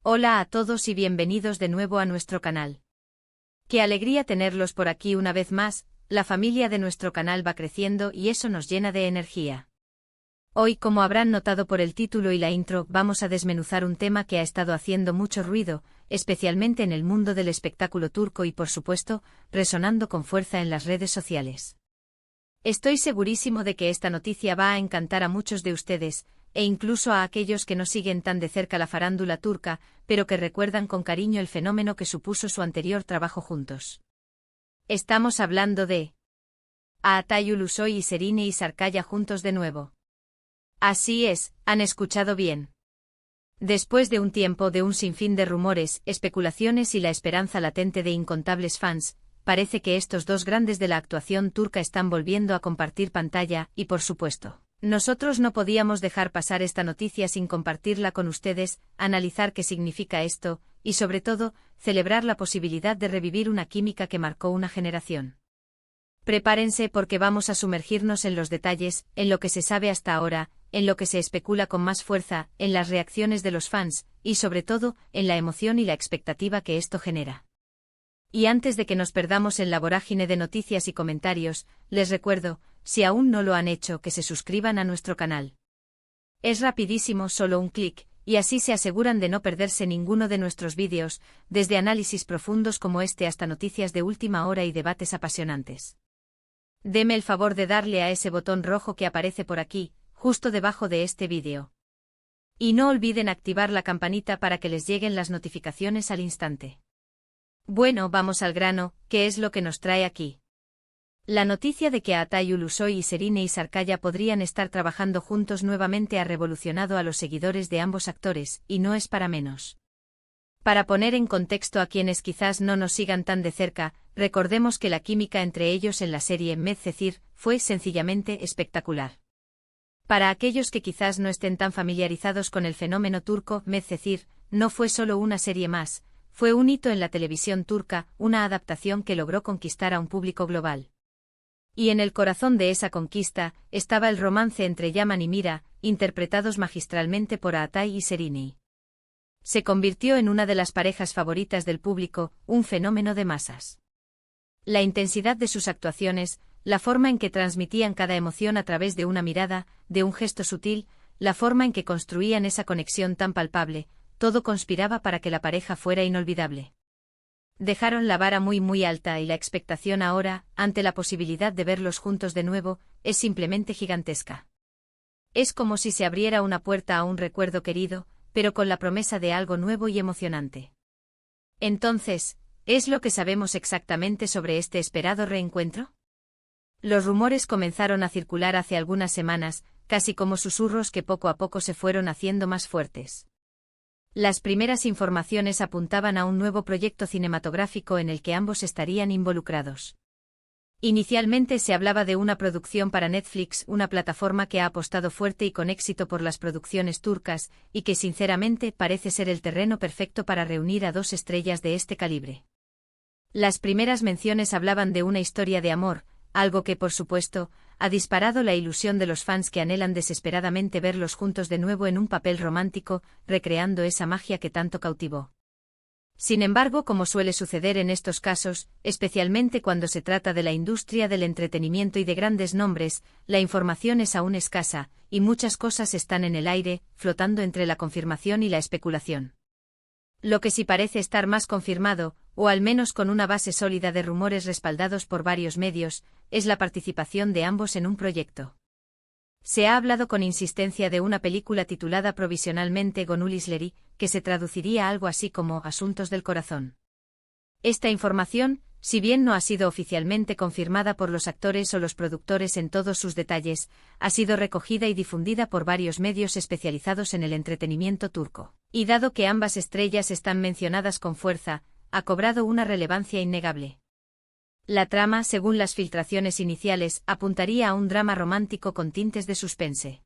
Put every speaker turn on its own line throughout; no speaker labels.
Hola a todos y bienvenidos de nuevo a nuestro canal. Qué alegría tenerlos por aquí una vez más, la familia de nuestro canal va creciendo y eso nos llena de energía. Hoy, como habrán notado por el título y la intro, vamos a desmenuzar un tema que ha estado haciendo mucho ruido, especialmente en el mundo del espectáculo turco y por supuesto, resonando con fuerza en las redes sociales. Estoy segurísimo de que esta noticia va a encantar a muchos de ustedes, e incluso a aquellos que no siguen tan de cerca la farándula turca, pero que recuerdan con cariño el fenómeno que supuso su anterior trabajo juntos. Estamos hablando de Atay Ulusoy y Serine Isarkaya juntos de nuevo. Así es, han escuchado bien. Después de un tiempo de un sinfín de rumores, especulaciones y la esperanza latente de incontables fans, parece que estos dos grandes de la actuación turca están volviendo a compartir pantalla y, por supuesto, nosotros no podíamos dejar pasar esta noticia sin compartirla con ustedes, analizar qué significa esto, y sobre todo, celebrar la posibilidad de revivir una química que marcó una generación. Prepárense porque vamos a sumergirnos en los detalles, en lo que se sabe hasta ahora, en lo que se especula con más fuerza, en las reacciones de los fans, y sobre todo, en la emoción y la expectativa que esto genera. Y antes de que nos perdamos en la vorágine de noticias y comentarios, les recuerdo, si aún no lo han hecho, que se suscriban a nuestro canal. Es rapidísimo, solo un clic, y así se aseguran de no perderse ninguno de nuestros vídeos, desde análisis profundos como este hasta noticias de última hora y debates apasionantes. Deme el favor de darle a ese botón rojo que aparece por aquí, justo debajo de este vídeo. Y no olviden activar la campanita para que les lleguen las notificaciones al instante. Bueno, vamos al grano, ¿qué es lo que nos trae aquí? La noticia de que Atay Ulusoy y Serine Isarkaya podrían estar trabajando juntos nuevamente ha revolucionado a los seguidores de ambos actores, y no es para menos. Para poner en contexto a quienes quizás no nos sigan tan de cerca, recordemos que la química entre ellos en la serie Medcezir fue sencillamente espectacular. Para aquellos que quizás no estén tan familiarizados con el fenómeno turco, Medcezir no fue solo una serie más, fue un hito en la televisión turca, una adaptación que logró conquistar a un público global. Y en el corazón de esa conquista estaba el romance entre Yaman y Mira, interpretados magistralmente por Atay y Serine. Se convirtió en una de las parejas favoritas del público, un fenómeno de masas. La intensidad de sus actuaciones, la forma en que transmitían cada emoción a través de una mirada, de un gesto sutil, la forma en que construían esa conexión tan palpable, todo conspiraba para que la pareja fuera inolvidable. Dejaron la vara muy alta y la expectación ahora, ante la posibilidad de verlos juntos de nuevo, es simplemente gigantesca. Es como si se abriera una puerta a un recuerdo querido, pero con la promesa de algo nuevo y emocionante. Entonces, ¿es lo que sabemos exactamente sobre este esperado reencuentro? Los rumores comenzaron a circular hace algunas semanas, casi como susurros que poco a poco se fueron haciendo más fuertes. Las primeras informaciones apuntaban a un nuevo proyecto cinematográfico en el que ambos estarían involucrados. Inicialmente se hablaba de una producción para Netflix, una plataforma que ha apostado fuerte y con éxito por las producciones turcas, y que sinceramente parece ser el terreno perfecto para reunir a dos estrellas de este calibre. Las primeras menciones hablaban de una historia de amor, algo que, por supuesto, ha disparado la ilusión de los fans que anhelan desesperadamente verlos juntos de nuevo en un papel romántico, recreando esa magia que tanto cautivó. Sin embargo, como suele suceder en estos casos, especialmente cuando se trata de la industria del entretenimiento y de grandes nombres, la información es aún escasa, y muchas cosas están en el aire, flotando entre la confirmación y la especulación. Lo que sí parece estar más confirmado, o al menos con una base sólida de rumores respaldados por varios medios, es la participación de ambos en un proyecto. Se ha hablado con insistencia de una película titulada provisionalmente Gönül İşleri, que se traduciría algo así como Asuntos del Corazón. Esta información, si bien no ha sido oficialmente confirmada por los actores o los productores en todos sus detalles, ha sido recogida y difundida por varios medios especializados en el entretenimiento turco. Y dado que ambas estrellas están mencionadas con fuerza, ha cobrado una relevancia innegable. La trama, según las filtraciones iniciales, apuntaría a un drama romántico con tintes de suspense.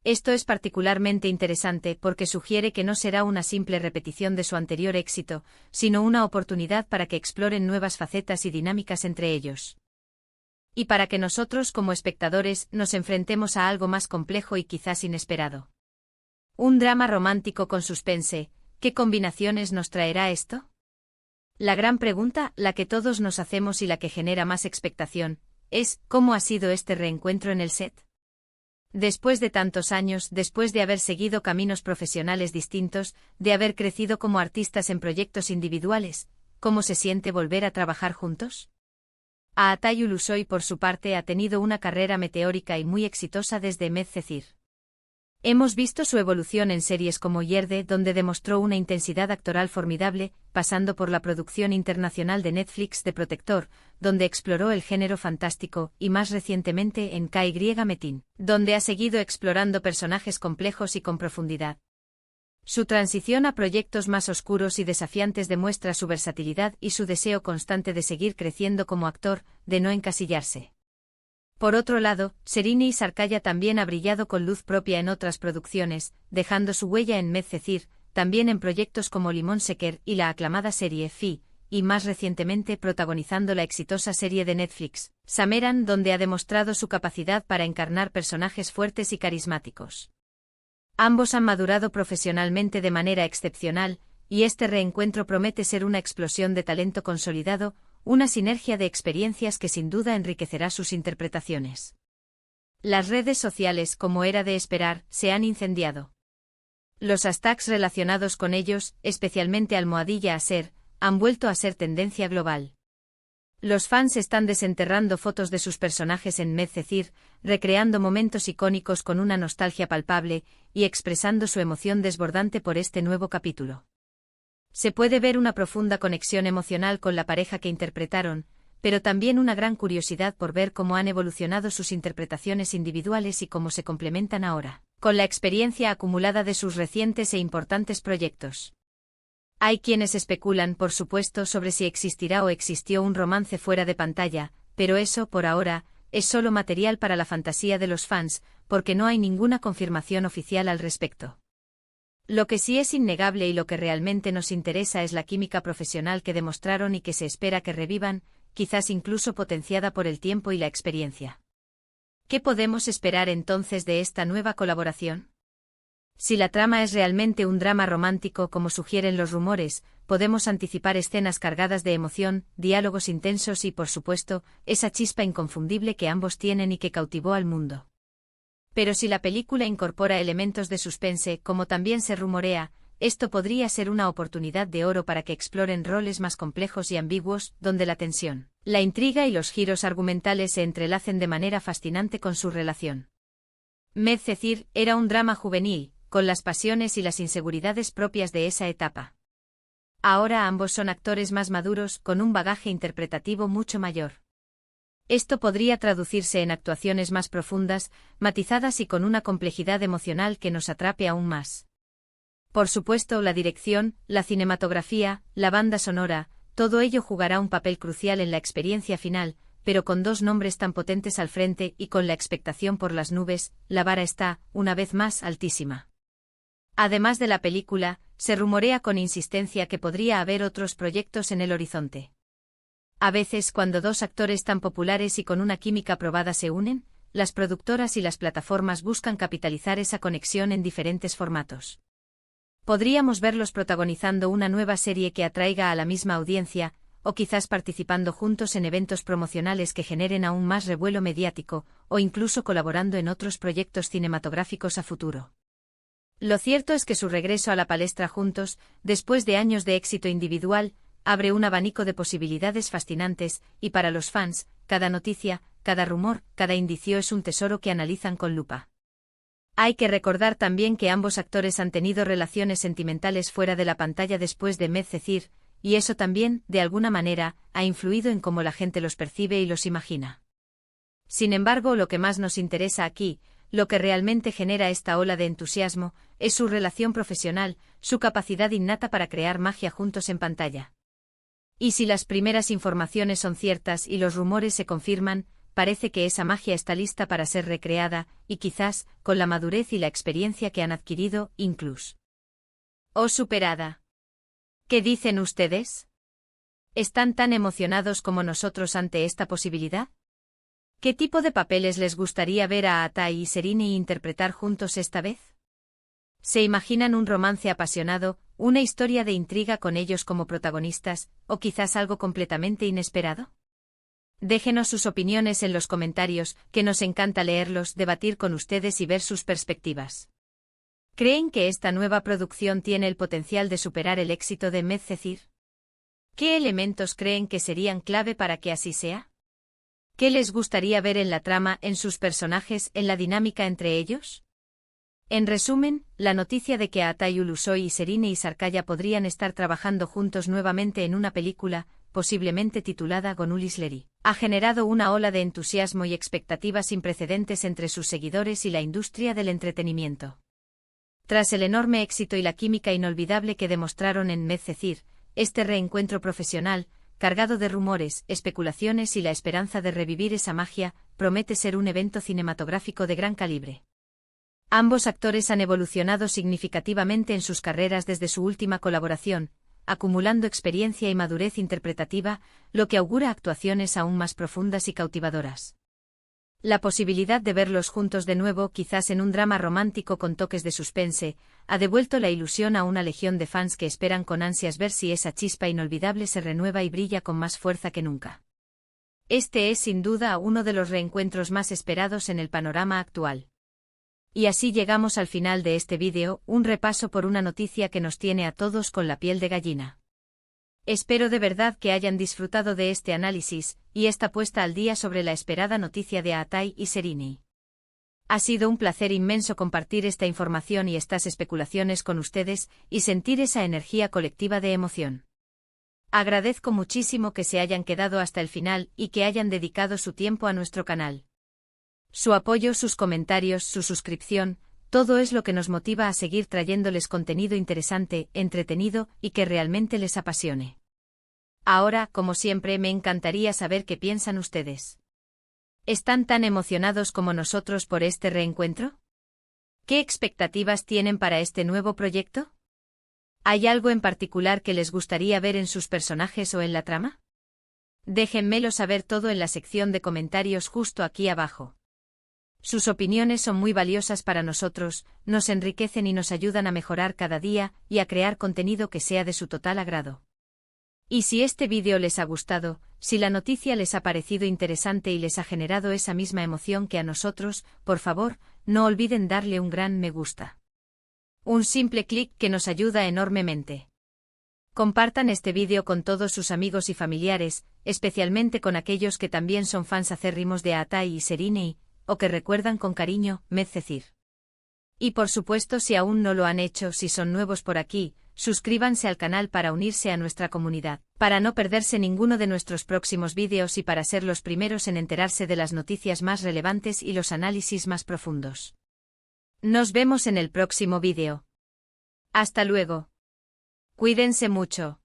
Esto es particularmente interesante porque sugiere que no será una simple repetición de su anterior éxito, sino una oportunidad para que exploren nuevas facetas y dinámicas entre ellos. Y para que nosotros como espectadores nos enfrentemos a algo más complejo y quizás inesperado. Un drama romántico con suspense, ¿qué combinaciones nos traerá esto? La gran pregunta, la que todos nos hacemos y la que genera más expectación, es ¿cómo ha sido este reencuentro en el set? Después de tantos años, después de haber seguido caminos profesionales distintos, de haber crecido como artistas en proyectos individuales, ¿cómo se siente volver a trabajar juntos? Aatay Ulusoy, por su parte, ha tenido una carrera meteórica y muy exitosa desde Medcezir. Hemos visto su evolución en series como Yerde, donde demostró una intensidad actoral formidable, pasando por la producción internacional de Netflix de Protector, donde exploró el género fantástico, y más recientemente en KY Metin, donde ha seguido explorando personajes complejos y con profundidad. Su transición a proyectos más oscuros y desafiantes demuestra su versatilidad y su deseo constante de seguir creciendo como actor, de no encasillarse. Por otro lado, Serini Sarkaya también ha brillado con luz propia en otras producciones, dejando su huella en Medcezir, también en proyectos como Limón Şeker y la aclamada serie Fi, y más recientemente protagonizando la exitosa serie de Netflix, Sameran, donde ha demostrado su capacidad para encarnar personajes fuertes y carismáticos. Ambos han madurado profesionalmente de manera excepcional, y este reencuentro promete ser una explosión de talento consolidado, una sinergia de experiencias que sin duda enriquecerá sus interpretaciones. Las redes sociales, como era de esperar, se han incendiado. Los hashtags relacionados con ellos, especialmente Almohadilla Aser, han vuelto a ser tendencia global. Los fans están desenterrando fotos de sus personajes en Medcezir, recreando momentos icónicos con una nostalgia palpable, y expresando su emoción desbordante por este nuevo capítulo. Se puede ver una profunda conexión emocional con la pareja que interpretaron, pero también una gran curiosidad por ver cómo han evolucionado sus interpretaciones individuales y cómo se complementan ahora, con la experiencia acumulada de sus recientes e importantes proyectos. Hay quienes especulan, por supuesto, sobre si existirá o existió un romance fuera de pantalla, pero eso, por ahora, es solo material para la fantasía de los fans, porque no hay ninguna confirmación oficial al respecto. Lo que sí es innegable y lo que realmente nos interesa es la química profesional que demostraron y que se espera que revivan, quizás incluso potenciada por el tiempo y la experiencia. ¿Qué podemos esperar entonces de esta nueva colaboración? Si la trama es realmente un drama romántico como sugieren los rumores, podemos anticipar escenas cargadas de emoción, diálogos intensos y, por supuesto, esa chispa inconfundible que ambos tienen y que cautivó al mundo. Pero si la película incorpora elementos de suspense, como también se rumorea, esto podría ser una oportunidad de oro para que exploren roles más complejos y ambiguos, donde la tensión, la intriga y los giros argumentales se entrelacen de manera fascinante con su relación. Medcezir era un drama juvenil, con las pasiones y las inseguridades propias de esa etapa. Ahora ambos son actores más maduros, con un bagaje interpretativo mucho mayor. Esto podría traducirse en actuaciones más profundas, matizadas y con una complejidad emocional que nos atrape aún más. Por supuesto, la dirección, la cinematografía, la banda sonora, todo ello jugará un papel crucial en la experiencia final, pero con dos nombres tan potentes al frente y con la expectación por las nubes, la vara está, una vez más, altísima. Además de la película, se rumorea con insistencia que podría haber otros proyectos en el horizonte. A veces, cuando dos actores tan populares y con una química probada se unen, las productoras y las plataformas buscan capitalizar esa conexión en diferentes formatos. Podríamos verlos protagonizando una nueva serie que atraiga a la misma audiencia, o quizás participando juntos en eventos promocionales que generen aún más revuelo mediático, o incluso colaborando en otros proyectos cinematográficos a futuro. Lo cierto es que su regreso a la palestra juntos, después de años de éxito individual, abre un abanico de posibilidades fascinantes, y para los fans, cada noticia, cada rumor, cada indicio es un tesoro que analizan con lupa. Hay que recordar también que ambos actores han tenido relaciones sentimentales fuera de la pantalla después de Medcezir, y eso también, de alguna manera, ha influido en cómo la gente los percibe y los imagina. Sin embargo, lo que más nos interesa aquí, lo que realmente genera esta ola de entusiasmo, es su relación profesional, su capacidad innata para crear magia juntos en pantalla. Y si las primeras informaciones son ciertas y los rumores se confirman, parece que esa magia está lista para ser recreada, y quizás, con la madurez y la experiencia que han adquirido, incluso o superada. ¿Qué dicen ustedes? ¿Están tan emocionados como nosotros ante esta posibilidad? ¿Qué tipo de papeles les gustaría ver a Aatay y Serini interpretar juntos esta vez? ¿Se imaginan un romance apasionado, ¿Una historia de intriga con ellos como protagonistas, o quizás algo completamente inesperado? Déjenos sus opiniones en los comentarios, que nos encanta leerlos, debatir con ustedes y ver sus perspectivas. ¿Creen que esta nueva producción tiene el potencial de superar el éxito de Medcezir? ¿Qué elementos creen que serían clave para que así sea? ¿Qué les gustaría ver en la trama, en sus personajes, en la dinámica entre ellos? En resumen, la noticia de que Atay Ulusoy y Serine Isarkaya podrían estar trabajando juntos nuevamente en una película, posiblemente titulada Gonulisleri, ha generado una ola de entusiasmo y expectativas sin precedentes entre sus seguidores y la industria del entretenimiento. Tras el enorme éxito y la química inolvidable que demostraron en Medcezir, este reencuentro profesional, cargado de rumores, especulaciones y la esperanza de revivir esa magia, promete ser un evento cinematográfico de gran calibre. Ambos actores han evolucionado significativamente en sus carreras desde su última colaboración, acumulando experiencia y madurez interpretativa, lo que augura actuaciones aún más profundas y cautivadoras. La posibilidad de verlos juntos de nuevo, quizás en un drama romántico con toques de suspense, ha devuelto la ilusión a una legión de fans que esperan con ansias ver si esa chispa inolvidable se renueva y brilla con más fuerza que nunca. Este es sin duda uno de los reencuentros más esperados en el panorama actual. Y así llegamos al final de este vídeo, un repaso por una noticia que nos tiene a todos con la piel de gallina. Espero de verdad que hayan disfrutado de este análisis, y esta puesta al día sobre la esperada noticia de Atay y Serine. Ha sido un placer inmenso compartir esta información y estas especulaciones con ustedes, y sentir esa energía colectiva de emoción. Agradezco muchísimo que se hayan quedado hasta el final y que hayan dedicado su tiempo a nuestro canal. Su apoyo, sus comentarios, su suscripción, todo es lo que nos motiva a seguir trayéndoles contenido interesante, entretenido y que realmente les apasione. Ahora, como siempre, me encantaría saber qué piensan ustedes. ¿Están tan emocionados como nosotros por este reencuentro? ¿Qué expectativas tienen para este nuevo proyecto? ¿Hay algo en particular que les gustaría ver en sus personajes o en la trama? Déjenmelo saber todo en la sección de comentarios justo aquí abajo. Sus opiniones son muy valiosas para nosotros, nos enriquecen y nos ayudan a mejorar cada día y a crear contenido que sea de su total agrado. Y si este vídeo les ha gustado, si la noticia les ha parecido interesante y les ha generado esa misma emoción que a nosotros, por favor, no olviden darle un gran me gusta. Un simple clic que nos ayuda enormemente. Compartan este vídeo con todos sus amigos y familiares, especialmente con aquellos que también son fans acérrimos de Atay y Serine, o que recuerdan con cariño Medcezir. Y por supuesto, si aún no lo han hecho, si son nuevos por aquí, suscríbanse al canal para unirse a nuestra comunidad, para no perderse ninguno de nuestros próximos vídeos y para ser los primeros en enterarse de las noticias más relevantes y los análisis más profundos. Nos vemos en el próximo vídeo. Hasta luego. Cuídense mucho.